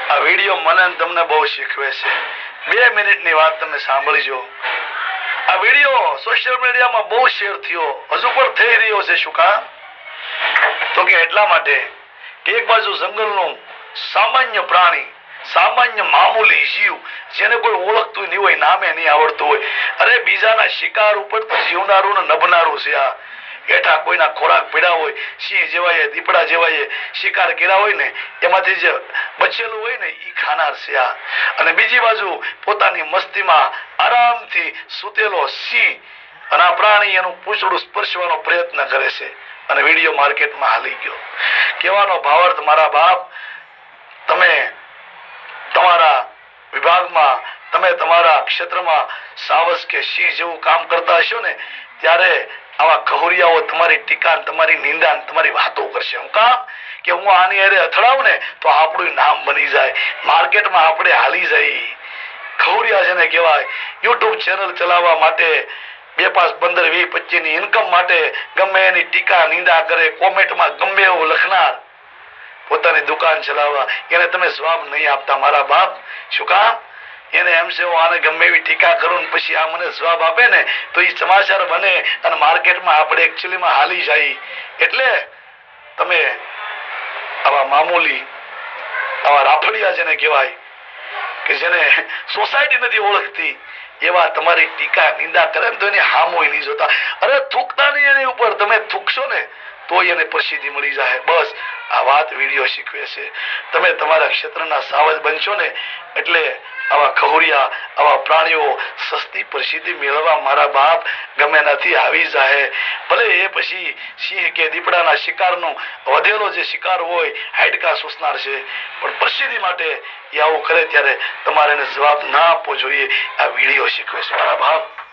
આ વિડીયો મને તમને બહુ શીખવે છે. 2 મિનિટની વાત તમે સાંભળજો. આ વિડીયો સોશિયલ મીડિયામાં બહુ શેર થયો, હજુ પણ થઈ રહ્યો છે. શું કામ? તો કે એટલા માટે કે એક બાજુ જંગલનું સામાન્ય પ્રાણી, સામાન્ય મામૂલી જીવ, જેને કોઈ ઓળખતું નહીં હોય, નામે નહીં આવડતું હોય, અરે બીજાના શિકાર ઉપર તો જીવનારું ને નભનારું છે. આ હેઠા કોઈના ખોરાક પીડા હોય, સિંહ જેવાય, દીપડા જેવાય શિકાર કર્યા હોય ને એમાંથી જે બચેલું હોય ને એ ખાનાર છે આ. અને બીજી બાજુ પોતાની મસ્તીમાં આરામથી સૂતેલો સિંહ અને આ પ્રાણી એનું પૂંછડું સ્પર્શવાનો પ્રયત્ન કરે છે. અને વિડીયો માર્કેટમાં હાલી ગયો. કહેવાનો ભાવાર્થ મારા બાપ, તમે તમારા વિભાગમાં, તમે તમારા ક્ષેત્રમાં સાવસ કે સિંહ જેવું કામ કરતા હશો ને ત્યારે આવા ખહુરિયાઓ તમારી ટીકા, તમારી નિંદા, તમારી વાતો કરશે. હું કામ કે હું આની હારે અથડાવું ને તો આપણું નામ બની જાય, માર્કેટમાં આપણે હાલી જાય. ખહુરિયા જેને કહેવાય, યુટ્યુબ ચેનલ ચલાવવા માટે 2, 5, 15, 20, 25 ની ઇન્કમ માટે ગમે એની ટીકા નિંદા કરે, કોમેન્ટમાં ગમે એવું લખનાર, પોતાની દુકાન ચલાવવા એને તમે જવાબ નહીં આપતા મારા બાપ. શું કામ? એને એમ છે હું આને ગમે એવી ટીકા કરું ને પછી આ મને જવાબ આપે ને તો એ સમાચાર બને અને માર્કેટમાં આપણે એકચ્યુઅલીમાં હાલી જાય. એટલે તમે આવા મામૂલી, આવા રાફડિયા જેને કહેવાય કે જેને સોસાયટી નથી ઓળખતી, એવા તમારી ટીકા નિંદા કરે ને તો એની હામોય નહીં જોતા. અરે થૂકતા નહીં એની ઉપર, તમે થૂકશો ને તો એને પ્રસિદ્ધિ મળી જાય. બસ આ વાત વિડીયો શીખવે છે. તમે તમારા ક્ષેત્રના સાવજ બનશો ને એટલે આવા ખહુરિયા, આવા પ્રાણીઓ સસ્તી પ્રસિદ્ધિ મેળવવા મારા બાપ ગમે નથી આવી જાય. ભલે એ પછી સિંહ કે દીપડાના શિકારનો વધેલો જે શિકાર હોય, હાડકા સૂસનાર છે, પણ પ્રસિદ્ધિ માટે એ આવું કરે ત્યારે તમારે એને જવાબ ના આપવો જોઈએ. આ વિડીયો શીખવે છે મારા બાપ.